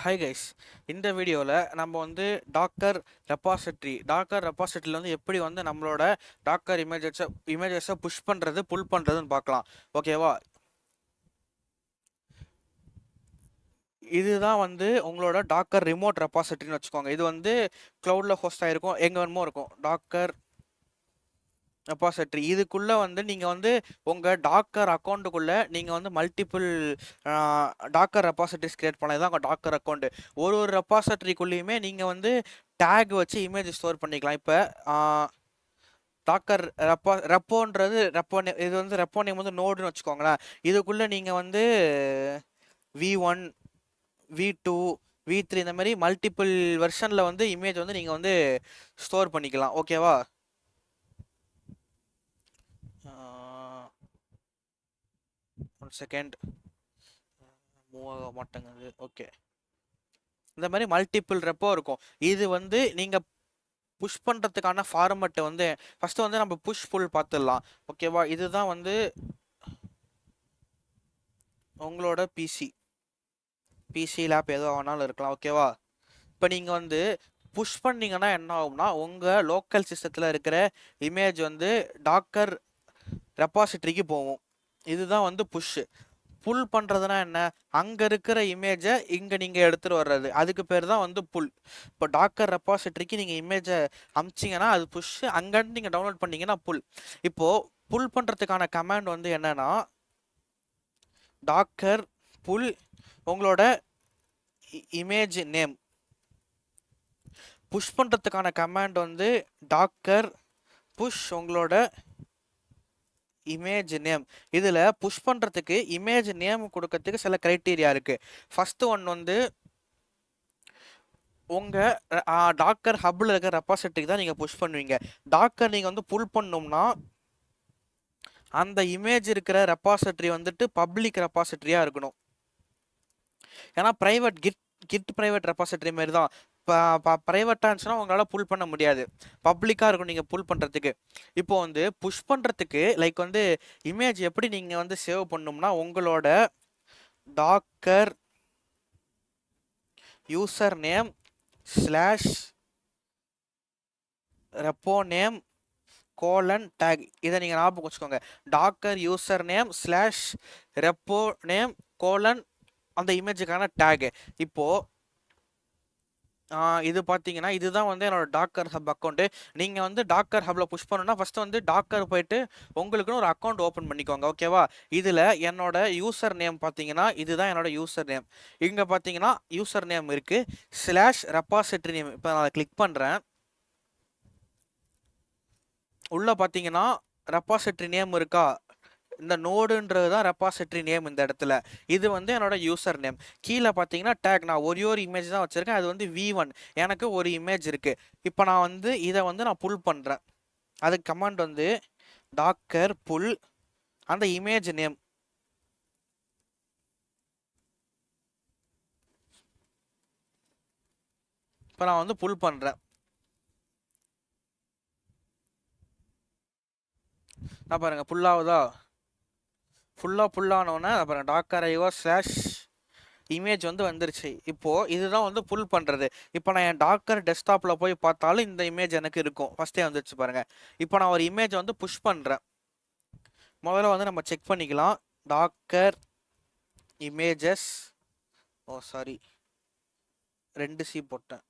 Hi guys, இந்த வீடியோவில் நம்ம வந்து டாக்கர் ரெப்பாசிட்டரியில் வந்து எப்படி வந்து நம்மளோட டாக்கர் இமேஜஸை புஷ் பண்ணுறது புல் பண்ணுறதுன்னு பார்க்கலாம். ஓகேவா? இதுதான் வந்து உங்களோட டாக்கர் ரிமோட் ரெப்பாசிட்டரின்னு வச்சுக்கோங்க. இது வந்து க்ளவுடில் ஹோஸ்ட் ஆகிருக்கும், எங்கே வேணுமோ இருக்கும். டாக்கர் ரெப்பாசிட்டரி இதுக்குள்ளே வந்து நீங்கள் வந்து உங்கள் டாக்கர் அக்கௌண்ட்டுக்குள்ளே நீங்கள் வந்து மல்டிபிள் டாக்கர் ரெப்பாசிட்டரிஸ் கிரியேட் பண்ணலாம். இதுதான் உங்கள் டாக்கர் அக்கௌண்ட்டு. ஒரு ரெப்பாசிட்டரிக்குள்ளேயுமே நீங்கள் வந்து டேக் வச்சு இமேஜ் ஸ்டோர் பண்ணிக்கலாம். இப்போ டாக்கர் ரெப்போன்றது இது வந்து ரெப்போ நேம் வந்து நோடுன்னு வச்சுக்கோங்களேன். இதுக்குள்ளே நீங்கள் வந்து V1 V2 V3 இந்த மாதிரி மல்டிபிள் வெர்ஷனில் வந்து இமேஜ் வந்து நீங்கள் வந்து ஸ்டோர் பண்ணிக்கலாம். ஓகேவா? ஒன் செகண்ட், மூவ் ஆக மாட்டேங்குது. ஓகே, இந்த மாதிரி மல்டிபிள் ரெப்போ இருக்கும். இது வந்து நீங்கள் புஷ் பண்ணுறதுக்கான ஃபார்மெட்டை வந்து ஃபஸ்ட்டு வந்து நம்ம புஷ் புல் பார்த்துடலாம். ஓகேவா? இதுதான் வந்து உங்களோட பிசி லேப் எதோ வேணாலும் இருக்கலாம். ஓகேவா? இப்போ நீங்கள் வந்து புஷ் பண்ணிங்கன்னா என்ன ஆகும்னா, உங்கள் லோக்கல் சிஸ்டத்தில் இருக்கிற இமேஜ் வந்து டாக்கர் ரெப்பாசிட்டரிக்கு போகும். இதுதான் வந்து புஷ். புல் பண்ணுறதுனா என்ன? அங்கே இருக்கிற இமேஜை இங்கே நீங்கள் எடுத்துகிட்டு வர்றது, அதுக்கு பேர் தான் வந்து புல். இப்போ டாக்கர் ரெப்பாசிட்டரிக்கு நீங்கள் இமேஜை அமிச்சிங்கன்னா அது புஷ், அங்கேருந்து நீங்கள் டவுன்லோட் பண்ணிங்கன்னா புல். இப்போது புல் பண்ணுறதுக்கான கமாண்ட் வந்து என்னன்னா, டாக்கர் புல் உங்களோட இமேஜ் நேம். புஷ் பண்ணுறதுக்கான கமாண்ட் வந்து டாக்கர் புஷ் உங்களோட இமேஜ் நேம். இதில் புஷ் பண்ணுறதுக்கு இமேஜ் நேம் கொடுக்கறதுக்கு சில க்ரைட்டீரியா இருக்குது. ஃபஸ்ட்டு ஒன் வந்து உங்கள் டாக்கர் ஹப்பில் இருக்கிற ரெப்பாசிட்டரிக்கு தான் நீங்கள் புஷ் பண்ணுவீங்க. டாக்கர் நீங்கள் வந்து புல் பண்ணோம்னா அந்த இமேஜ் இருக்கிற ரெப்பாசிட்டரி வந்துட்டு பப்ளிக் ரெப்பாசிட்டரியாக இருக்கணும். ஏன்னா ப்ரைவேட் கிட் ப்ரைவேட் ரெப்பாசிட்டரி மாரி தான். இப்போ ப்ரைவேட்டாக இருந்துச்சுன்னா உங்களால் புல் பண்ண முடியாது, பப்ளிக்காக இருக்கும் நீங்கள் புல் பண்ணுறதுக்கு. இப்போ வந்து புஷ் பண்ணுறதுக்கு லைக் வந்து இமேஜ் எப்படி நீங்கள் வந்து சேவ் பண்ணணும்னா, உங்களோட docker user name slash repo name colon tag, இதை நீங்கள் ஞாபகம் வச்சுக்கோங்க. Docker user name slash repo name colon அந்த இமேஜுக்கான டேகு. இப்போது இது பார்த்தீங்கன்னா இதுதான் வந்து என்னோட டாக்கர் ஹப் அக்கௌண்ட்டு. நீங்கள் வந்து டாக்கர் ஹப்பில் புஷ் பண்ணணும்னா ஃபஸ்ட்டு வந்து டாக்கர் போயிட்டு உங்களுக்குன்னு ஒரு அக்கௌண்ட் ஓப்பன் பண்ணிக்கோங்க. ஓகேவா? இதில் என்னோட யூசர் நேம் பார்த்தீங்கன்னா இதுதான் என்னோட யூசர் நேம். இங்கே பார்த்தீங்கன்னா யூசர் நேம் இருக்குது ஸ்லாஷ் ரெப்பாசிட்டரி நேம். இப்போ நான் கிளிக் பண்ணுறேன். உள்ளே பார்த்தீங்கன்னா ரெப்பாசிட்டரி நேம் இருக்கா? இந்த நோடுன்றது தான் ரெப்பாசிட்டரி நேம் இந்த இடத்துல. இது வந்து என்னோட யூசர் நேம். கீழே பார்த்தீங்கன்னா டேக், நான் ஒரே ஒரு இமேஜ் தான் வச்சுருக்கேன். அது வந்து V1, எனக்கு ஒரு இமேஜ் இருக்குது. இப்போ நான் வந்து இதை வந்து நான் புல் பண்ணுறேன். அதுக்கு கமாண்ட் வந்து டாக்கர் புல் அந்த இமேஜ் நேம். இப்போ நான் வந்து புல் பண்ணுறேன். நான் பாருங்கள் புல்லாகுதா? ஃபுல்லானோன்னே அப்புறம் டாக்கர் ஐஓ ஸ்லாஷ் இமேஜ் வந்து வந்துருச்சு. இப்போது இதுதான் வந்து புல் பண்ணுறது. இப்போ நான் என் டாக்கர் டெஸ்க்டாப்பில் போய் பார்த்தாலும் இந்த இமேஜ் எனக்கு இருக்கும். ஃபஸ்ட்டே வந்துருச்சு பாருங்கள். இப்போ நான் ஒரு இமேஜ் வந்து புஷ் பண்ணுறேன். முதல்ல வந்து நம்ம செக் பண்ணிக்கலாம். டாக்கர் இமேஜஸ், சாரி 2C போட்டேன்.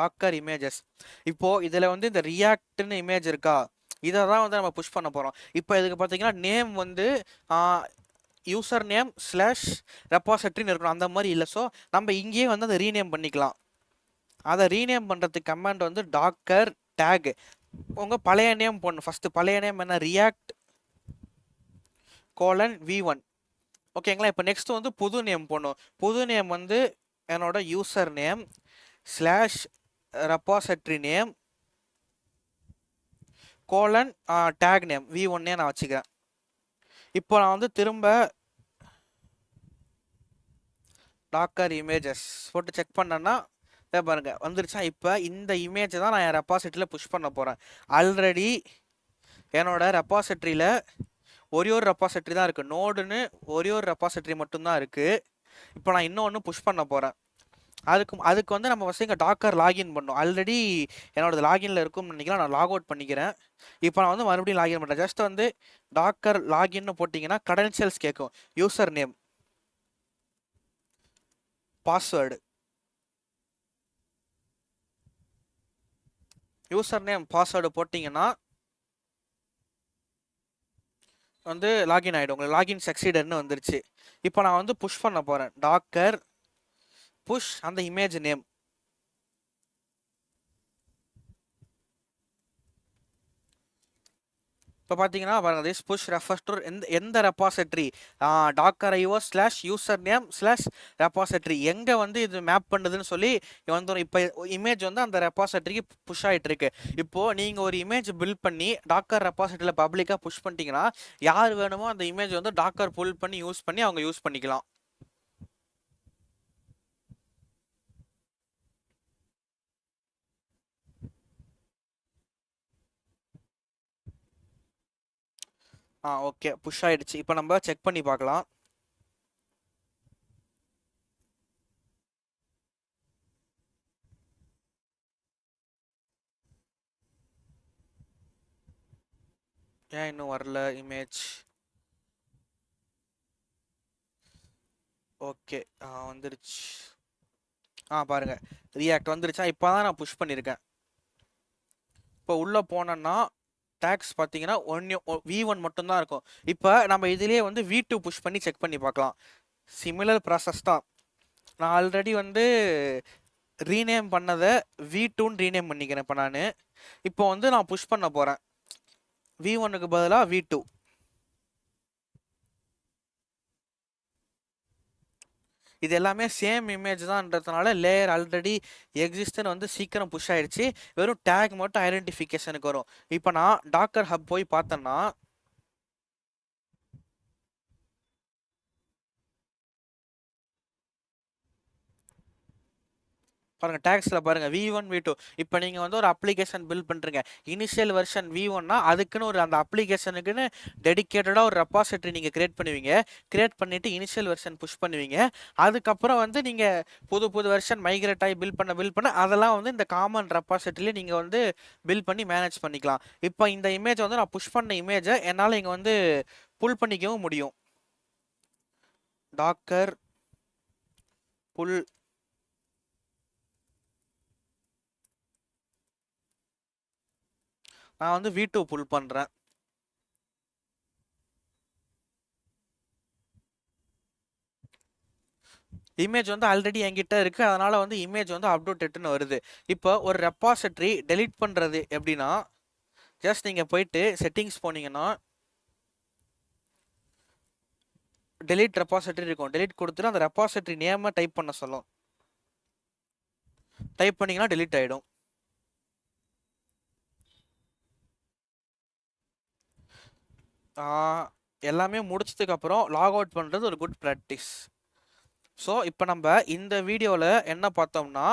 Docker images. இப்போது இதில் வந்து இந்த ரியாக்ட்னு இமேஜ் இருக்கா? இதை தான் வந்து நம்ம புஷ் பண்ண போகிறோம். இப்போ இதுக்கு பார்த்தீங்கன்னா நேம் வந்து யூசர் நேம் ஸ்லாஷ் ரெப்பாசிட்டரின்னு இருக்கணும். அந்த மாதிரி இல்லை. ஸோ நம்ம இங்கேயே வந்து அதை ரீநேம் பண்ணிக்கலாம். அதை ரீநேம் பண்ணுறதுக்கு கமாண்ட் வந்து டாக்கர் டேக் உங்கள் பழைய நேம் போடணும். ஃபஸ்ட்டு பழைய நேம் என்ன? React colon V1. ஓகேங்களா? இப்போ நெக்ஸ்ட் வந்து புது நேம் போடணும். புது நேம் வந்து என்னோட user name slash repository name colon take name V1 நான் வச்சுக்கிறேன். இப்போ நான் வந்து திரும்ப டாக்கர் இமேஜஸ் போட்டு செக் பண்ணேன்னா பாருங்க வந்துருச்சா? இப்போ இந்த இமேஜை தான் நான் என் ரெப்பாசிட்டரியில் புஷ் பண்ண போகிறேன். ஆல்ரெடி என்னோட ரெப்பாசிட்டரியில் ஒரே ஒரு ரெப்பாசிட்டரி தான் இருக்குது. நோடுன்னு ஒரே ஒரு ரெப்பாசிட்டரி மட்டும்தான் இருக்குது. இப்போ நான் இன்னொன்று புஷ் பண்ண போகிறேன். அதுக்கு வந்து நம்ம ஃபஸ்ட்டு இங்கே டாக்கர் லாகின் பண்ணணும். ஆல்ரெடி என்னோடது லாகின்ல இருக்கும்னு நினைக்கிறேன். நான் லாக் அவுட் பண்ணிக்கிறேன். இப்போ நான் வந்து மறுபடியும் லாகின் பண்ணுறேன். ஜஸ்ட் வந்து டாக்கர் லாகின்னு போட்டிங்கன்னா கடென்ஷியல்ஸ் கேட்கும். User name, password, user name password போட்டிங்கன்னா வந்து லாகின் ஆகிடும். உங்களுக்கு லாகின் சக்சீடர்னு வந்துருச்சு. இப்போ நான் வந்து புஷ் பண்ண போகிறேன். டாக்கர் புஷ் அந்த இமேஜ் நேம். இப்போ பார்த்தீங்கன்னா பாருங்க, திஸ் புஷ் ரெஃபர்ஸ் டு எந்த repository, docker IO slash user name slash repository எங்கே வந்து இது மேப் பண்ணுதுன்னு சொல்லி வந்துடும். இப்போ இமேஜ் வந்து அந்த ரெபாசிட்டரிக்கு புஷ் ஆகிட்டு இருக்கு. இப்போது நீங்கள் ஒரு இமேஜ் பில்ட் பண்ணி டாக்கர் ரெபாசிட்டரியில் பப்ளிக்காக புஷ் பண்ணிட்டீங்கன்னா யார் வேணுமோ அந்த இமேஜ் வந்து டாக்கர் புல் பண்ணி யூஸ் பண்ணி அவங்க யூஸ் பண்ணிக்கலாம். ஓகே, புஷ் ஆயிடுச்சு. இப்போ நம்ம செக் பண்ணி பார்க்கலாம். ஏன் இன்னும் வரல இமேஜ்? ஓகே, வந்துருச்சு. பாருங்க, ரியாக்ட் வந்துருச்சா? இப்போ தான் நான் புஷ் பண்ணியிருக்கேன். இப்போ உள்ளே போனோன்னா டேக்ஸ் பார்த்தீங்கன்னா V1 மட்டும்தான் இருக்கும். இப்போ நம்ம இதுலேயே வந்து V2 புஷ் பண்ணி செக் பண்ணி பார்க்கலாம். சிமிலர் ப்ராசஸ் தான். நான் ஆல்ரெடி வந்து ரீநேம் பண்ணதை V2ன்னு ரீநேம் பண்ணிக்கிறேன். இப்போ வந்து நான் புஷ் பண்ண போகிறேன். V1க்கு பதிலாக V2. இது எல்லாமே சேம் இமேஜ் தான்ன்றதுனால லேயர் ஆல்ரெடி எக்ஸிஸ்ட்னு வந்து சீக்கிரம் புஷ் ஆயிடுச்சு. வெறும் டேக் மட்டும் ஐடென்டிஃபிகேஷனுக்கு வரும். இப்போ நான் டாக்கர் ஹப் போய் பார்த்தேன்னா பாருங்கள், டேக்ஸில் பாருங்கள் V1 V2. இப்போ நீங்கள் வந்து ஒரு அப்ளிகேஷன் பில்ட் பண்ணுறீங்க. இனிஷியல் வெர்ஷன் V1னா அதுக்குன்னு ஒரு அந்த அப்ளிகேஷனுக்குன்னு டெடிக்கேட்டடாக ஒரு ரெபாசிட்டரி நீங்கள் கிரியேட் பண்ணுவீங்க. கிரியேட் பண்ணிவிட்டு இனிஷியல் வெர்ஷன் புஷ் பண்ணுவீங்க. அதுக்கப்புறம் வந்து நீங்கள் புது வெர்ஷன் மைக்ரேட் ஆகி பில்ட் பண்ண அதெல்லாம் வந்து இந்த காமன் ரெபாசிட்டரியில் நீங்கள் வந்து பில்ட் பண்ணி மேனேஜ் பண்ணிக்கலாம். இப்போ இந்த இமேஜை வந்து நான் புஷ் பண்ண இமேஜை என்னால் இங்கே வந்து புல் பண்ணிக்கவும் முடியும். டாக்கர் புல் நான் வந்து V2 புல் பண்ணுறேன். இமேஜ் வந்து ஆல்ரெடி என்கிட்ட இருக்குது. அதனால் வந்து இமேஜ் வந்து அப்டேட்டட்னு வருது. இப்போ ஒரு ரெபாசிட்டரி டெலீட் பண்ணுறது எப்படின்னா, ஜஸ்ட் நீங்கள் போயிட்டு செட்டிங்ஸ் போனீங்கன்னா டெலீட் ரெபாசிட்டரி இருக்கும். டெலீட் கொடுத்துட்டு அந்த ரெபாசிட்டரி நேமை டைப் பண்ண சொல்லும். டைப் பண்ணிங்கன்னா டெலீட் ஆகிடும். எல்லாமே முடிச்சதுக்கப்புறம் லாக் அவுட் பண்ணுறது ஒரு குட் ப்ராக்டிஸ். ஸோ இப்போ நம்ம இந்த வீடியோவில் என்ன பார்த்தோம்னா,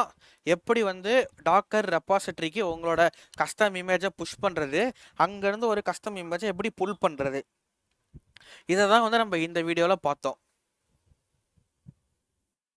எப்படி வந்து டாக்கர் ரெபாசிட்டரிக்கு உங்களோட கஸ்டம் இமேஜை புஷ் பண்ணுறது, அங்கேருந்து ஒரு கஸ்டம் இமேஜை எப்படி புல் பண்ணுறது, இதை தான் வந்து நம்ம இந்த வீடியோவில் பார்த்தோம்.